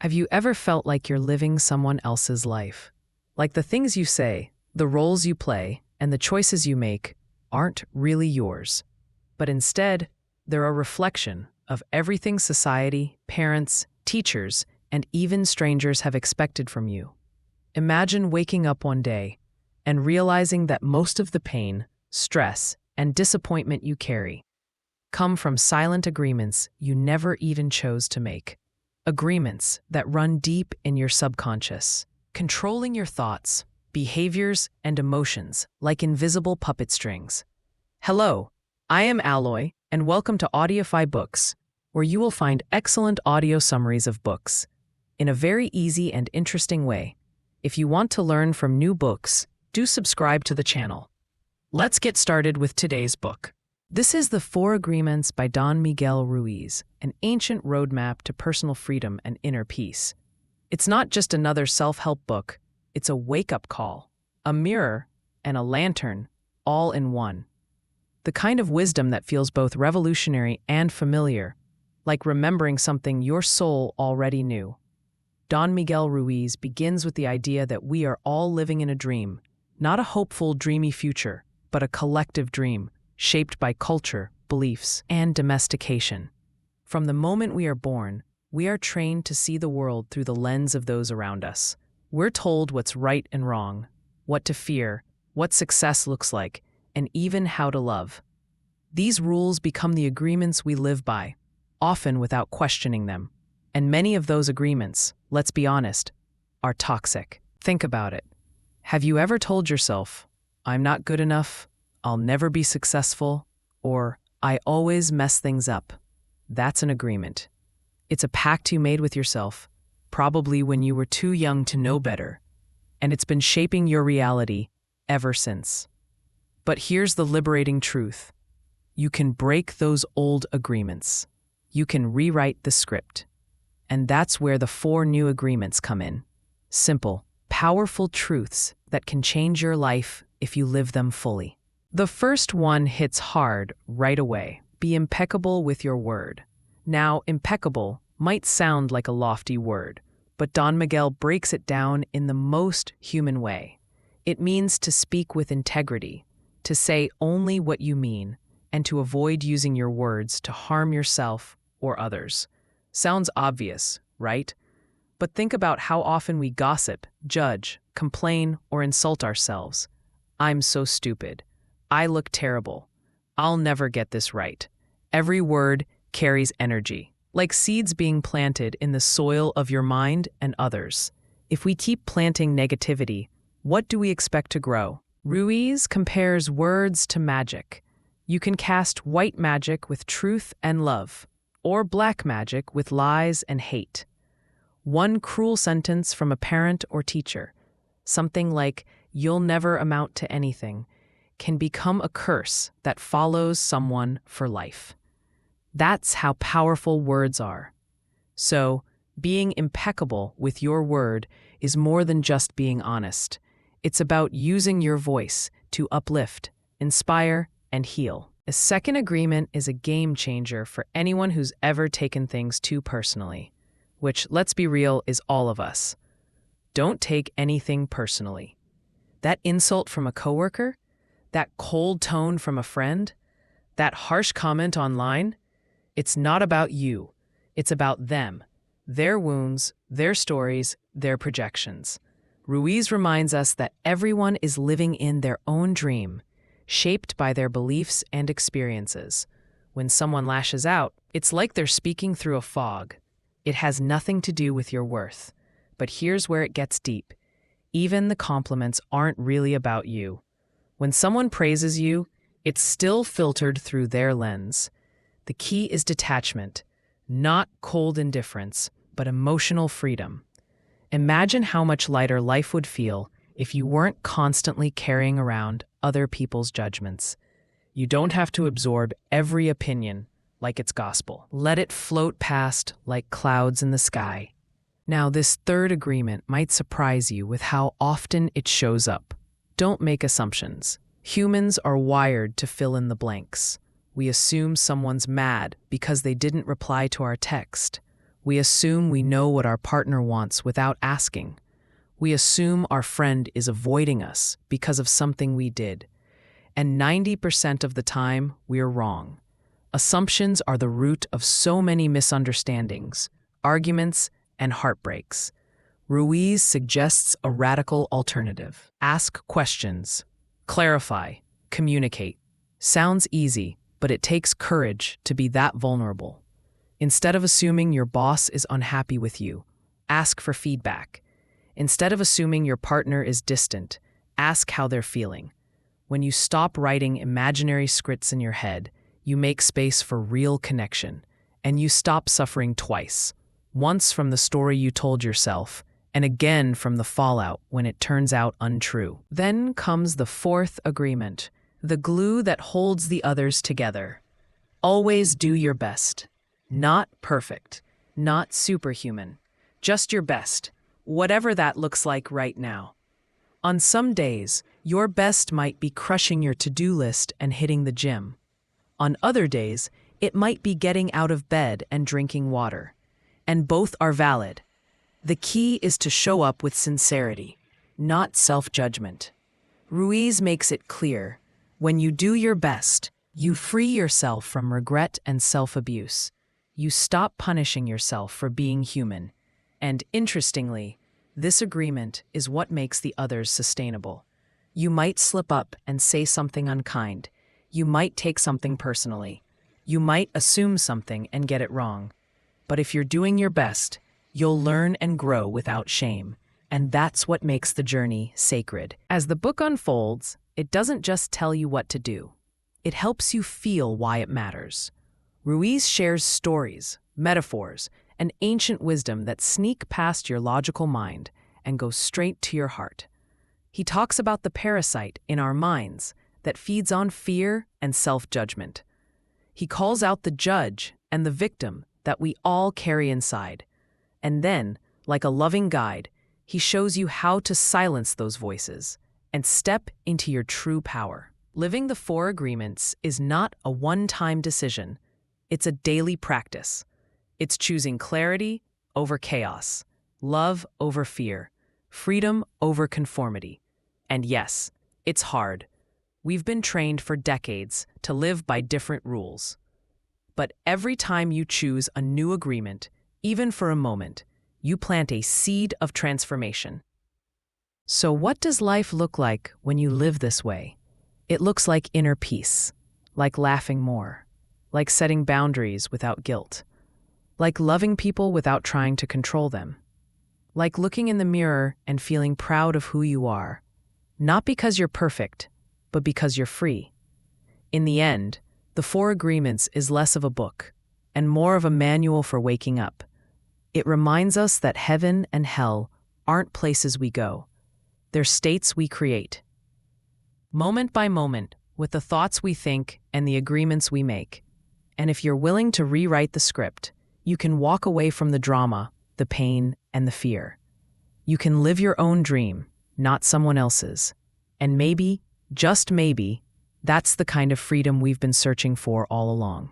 Have you ever felt like you're living someone else's life? Like the things you say, the roles you play, and the choices you make aren't really yours, but instead, they're a reflection of everything society, parents, teachers, and even strangers have expected from you. Imagine waking up one day and realizing that most of the pain, stress, and disappointment you carry come from silent agreements you never even chose to make. Agreements that run deep in your subconscious, controlling your thoughts, behaviors, and emotions like invisible puppet strings. Hello, I am Alloy, and welcome to Audiofybooks, where you will find excellent audio summaries of books in a very easy and interesting way. If you want to learn from new books, do subscribe to the channel. Let's get started with today's book. This is The Four Agreements by Don Miguel Ruiz, an ancient roadmap to personal freedom and inner peace. It's not just another self-help book, it's a wake-up call, a mirror, and a lantern, all in one. The kind of wisdom that feels both revolutionary and familiar, like remembering something your soul already knew. Don Miguel Ruiz begins with the idea that we are all living in a dream, not a hopeful, dreamy future, but a collective dream, shaped by culture, beliefs, and domestication. From the moment we are born, we are trained to see the world through the lens of those around us. We're told what's right and wrong, what to fear, what success looks like, and even how to love. These rules become the agreements we live by, often without questioning them. And many of those agreements, let's be honest, are toxic. Think about it. Have you ever told yourself, "I'm not good enough, I'll never be successful," or "I always mess things up"? That's an agreement. It's a pact you made with yourself, probably when you were too young to know better, and it's been shaping your reality ever since. But here's the liberating truth. You can break those old agreements. You can rewrite the script. And that's where the four new agreements come in. Simple, powerful truths that can change your life if you live them fully. The first one hits hard right away. Be impeccable with your word. Now, impeccable might sound like a lofty word, but Don Miguel breaks it down in the most human way. It means to speak with integrity, to say only what you mean, and to avoid using your words to harm yourself or others. Sounds obvious, right? But think about how often we gossip, judge, complain, or insult ourselves. "I'm so stupid. I look terrible. I'll never get this right." Every word carries energy, like seeds being planted in the soil of your mind and others. If we keep planting negativity, what do we expect to grow? Ruiz compares words to magic. You can cast white magic with truth and love, or black magic with lies and hate. One cruel sentence from a parent or teacher, something like "you'll never amount to anything," can become a curse that follows someone for life. That's how powerful words are. So, being impeccable with your word is more than just being honest. It's about using your voice to uplift, inspire, and heal. A second agreement is a game changer for anyone who's ever taken things too personally, which, let's be real, is all of us. Don't take anything personally. That insult from a coworker? That cold tone from a friend? That harsh comment online? It's not about you. It's about them, their wounds, their stories, their projections. Ruiz reminds us that everyone is living in their own dream, shaped by their beliefs and experiences. When someone lashes out, it's like they're speaking through a fog. It has nothing to do with your worth. But here's where it gets deep. Even the compliments aren't really about you. When someone praises you, it's still filtered through their lens. The key is detachment, not cold indifference, but emotional freedom. Imagine how much lighter life would feel if you weren't constantly carrying around other people's judgments. You don't have to absorb every opinion like it's gospel. Let it float past like clouds in the sky. Now, this third agreement might surprise you with how often it shows up. Don't make assumptions. Humans are wired to fill in the blanks. We assume someone's mad because they didn't reply to our text, We assume we know what our partner wants without asking. We assume our friend is avoiding us because of something we did. And 90% of the time, we're wrong. Assumptions are the root of so many misunderstandings, arguments, and heartbreaks. Ruiz suggests a radical alternative. Ask questions. Clarify. Communicate. Sounds easy, but it takes courage to be that vulnerable. Instead of assuming your boss is unhappy with you, ask for feedback. Instead of assuming your partner is distant, ask how they're feeling. When you stop writing imaginary scripts in your head, you make space for real connection, and you stop suffering twice. Once from the story you told yourself, and again from the fallout when it turns out untrue. Then comes the fourth agreement, the glue that holds the others together. Always do your best. Not perfect, not superhuman, just your best, whatever that looks like right now. On some days, your best might be crushing your to-do list and hitting the gym. On other days, it might be getting out of bed and drinking water. And both are valid. The key is to show up with sincerity, not self-judgment. Ruiz makes it clear, when you do your best, you free yourself from regret and self-abuse. You stop punishing yourself for being human. And interestingly, this agreement is what makes the others sustainable. You might slip up and say something unkind. You might take something personally. You might assume something and get it wrong. But if you're doing your best, you'll learn and grow without shame. And that's what makes the journey sacred. As the book unfolds, it doesn't just tell you what to do. It helps you feel why it matters. Ruiz shares stories, metaphors, and ancient wisdom that sneak past your logical mind and go straight to your heart. He talks about the parasite in our minds that feeds on fear and self-judgment. He calls out the judge and the victim that we all carry inside. And then, like a loving guide, he shows you how to silence those voices and step into your true power. Living the four agreements is not a one-time decision. It's a daily practice. It's choosing clarity over chaos, love over fear, freedom over conformity. And yes, it's hard. We've been trained for decades to live by different rules. But every time you choose a new agreement, even for a moment, you plant a seed of transformation. So what does life look like when you live this way? It looks like inner peace, like laughing more, like setting boundaries without guilt, like loving people without trying to control them, like looking in the mirror and feeling proud of who you are, not because you're perfect, but because you're free. In the end, the Four Agreements is less of a book and more of a manual for waking up. It reminds us that heaven and hell aren't places we go. They're states we create. Moment by moment, with the thoughts we think and the agreements we make. And if you're willing to rewrite the script, you can walk away from the drama, the pain, and the fear. You can live your own dream, not someone else's. And maybe, just maybe, that's the kind of freedom we've been searching for all along.